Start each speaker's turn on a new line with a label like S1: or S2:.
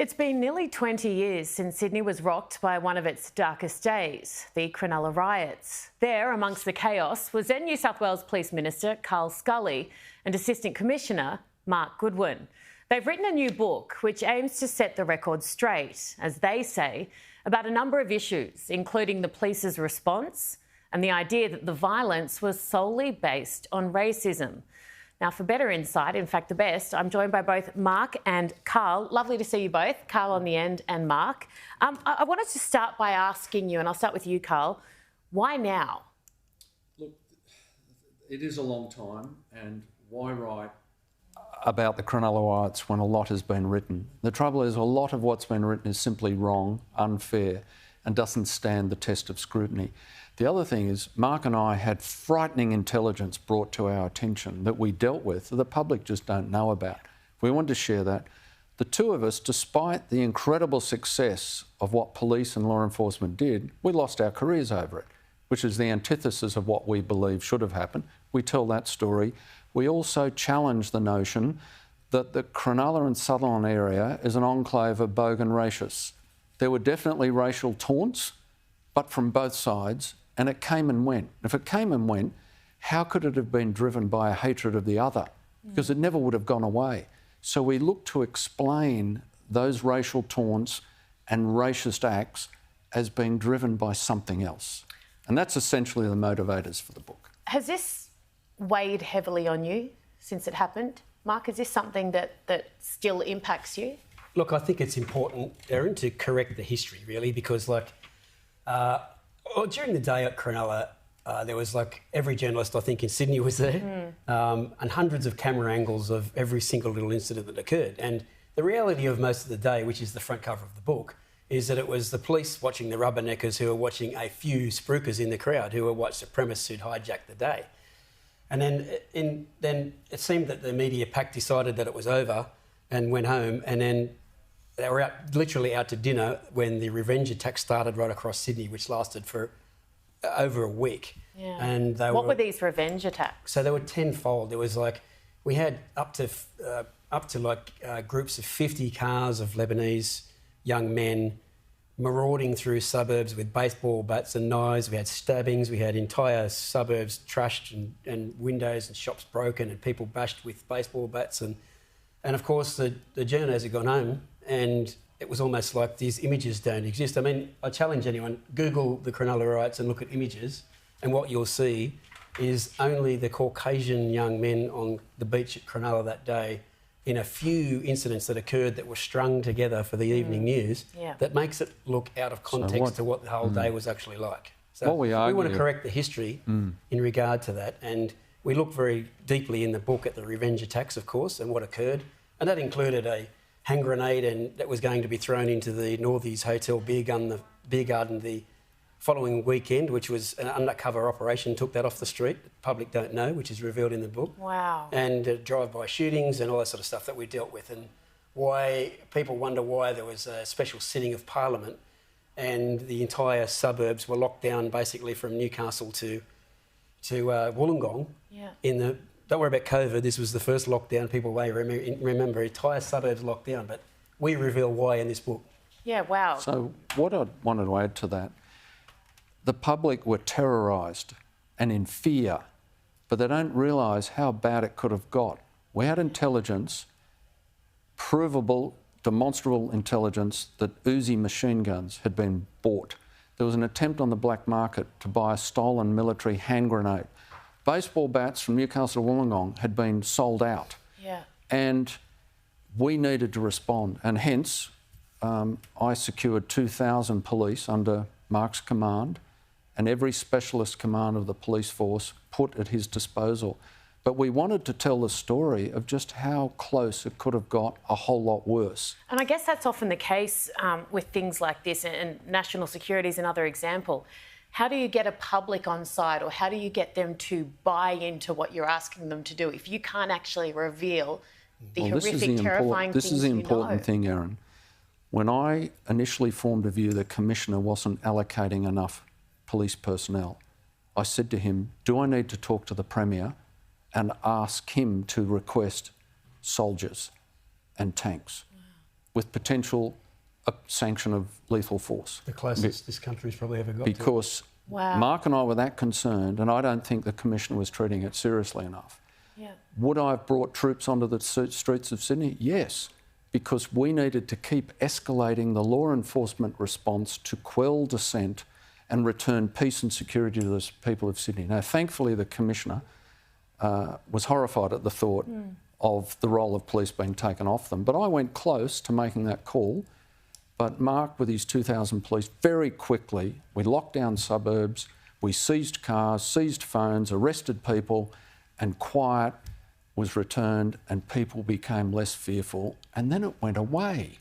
S1: It's been nearly 20 years since Sydney was rocked by one of its darkest days, the Cronulla riots. There, amongst the chaos, was then New South Wales Police Minister Carl Scully and Assistant Commissioner Mark Goodwin. They've written a new book which aims to set the record straight, as they say, about a number of issues, including the police's response and the idea that the violence was solely based on racism. Now, for better insight, in fact, the best, I'm joined by both Mark and Carl. Lovely to see you both, Carl on the end and Mark. I wanted to start by asking you, and I'll start with you, Carl, why now?
S2: Look, it is a long time, and why write about the Cronulla riots when a lot has been written? The trouble is, a lot of what's been written is simply wrong, unfair, and doesn't stand the test of scrutiny. The other thing is, Mark and I had frightening intelligence brought to our attention that we dealt with that the public just don't know about. We wanted to share that. The two of us, despite the incredible success of what police and law enforcement did, we lost our careers over it, which is the antithesis of what we believe should have happened. We tell that story. We also challenge the notion that the Cronulla and Sutherland area is an enclave of bogan racists. There were definitely racial taunts, but from both sides, and it came and went. If it came and went, how could it have been driven by a hatred of the other? Because it never would have gone away. So we look to explain those racial taunts and racist acts as being driven by something else. And that's essentially the motivators for the book.
S1: Has this weighed heavily on you since it happened? Mark, is this something that still impacts you?
S3: Look, I think it's important, Erin, to correct the history, really, because, during the day at Cronulla, there was, every journalist, I think, in Sydney was there, and hundreds of camera angles of every single little incident that occurred. And the reality of most of the day, which is the front cover of the book, is that it was the police watching the rubberneckers who were watching a few spruikers in the crowd who were white supremacists who'd hijacked the day. And then it seemed that the media pack decided that it was over and went home, and then they were literally out to dinner when the revenge attack started right across Sydney, which lasted for over a week.
S1: Yeah.
S3: And
S1: what were these revenge attacks?
S3: So they were tenfold. There was we had up to groups of 50 cars of Lebanese young men marauding through suburbs with baseball bats and knives. We had stabbings. We had entire suburbs trashed and windows and shops broken and people bashed with baseball bats. And of course, the journos had gone home, and it was almost like these images don't exist. I mean, I challenge anyone, Google the Cronulla riots and look at images, and what you'll see is only the Caucasian young men on the beach at Cronulla that day in a few incidents that occurred that were strung together for the evening news that makes it look out of context to what the whole day was actually like. So we want to correct the history in regard to that, and we look very deeply in the book at the revenge attacks, of course, and what occurred, and that included a hand grenade and that was going to be thrown into the Northies Hotel beer garden the following weekend, which was an undercover operation, took that off the street. The public don't know, which is revealed in the book.
S1: Wow.
S3: And drive-by shootings and all that sort of stuff that we dealt with, and why people wonder why there was a special sitting of Parliament and the entire suburbs were locked down basically from Newcastle to Wollongong.
S1: Yeah.
S3: Don't worry about COVID, this was the first lockdown. People may remember entire suburbs locked down, but we reveal why in this book.
S1: Yeah, wow.
S2: So what I wanted to add to that, the public were terrorised and in fear, but they don't realise how bad it could have got. We had intelligence, provable, demonstrable intelligence that Uzi machine guns had been bought. There was an attempt on the black market to buy a stolen military hand grenade. Baseball bats from Newcastle to Wollongong had been sold out.
S1: Yeah.
S2: And we needed to respond. And hence, I secured 2,000 police under Mark's command and every specialist command of the police force put at his disposal. But we wanted to tell the story of just how close it could have got a whole lot worse.
S1: And I guess that's often the case with things like this, and national security is another example. How do you get a public on side, or how do you get them to buy into what you're asking them to do if you can't actually reveal the horrific, terrifying things you know?
S2: This is the important thing, Erin. When I initially formed a view the Commissioner wasn't allocating enough police personnel, I said to him, do I need to talk to the Premier and ask him to request soldiers and tanks? with potential sanction of lethal force.
S3: The closest this country's probably ever got
S2: because
S1: Wow.
S2: Mark and I were that concerned, and I don't think the Commission was treating it seriously enough.
S1: Yeah.
S2: Would I have brought troops onto the streets of Sydney? Yes, because we needed to keep escalating the law enforcement response to quell dissent and return peace and security to the people of Sydney. Now, thankfully, the Commissioner was horrified at the thought of the role of police being taken off them. But I went close to making that call. But Mark, with his 2,000 police, very quickly, we locked down suburbs, we seized cars, seized phones, arrested people, and quiet was returned and people became less fearful. And then it went away.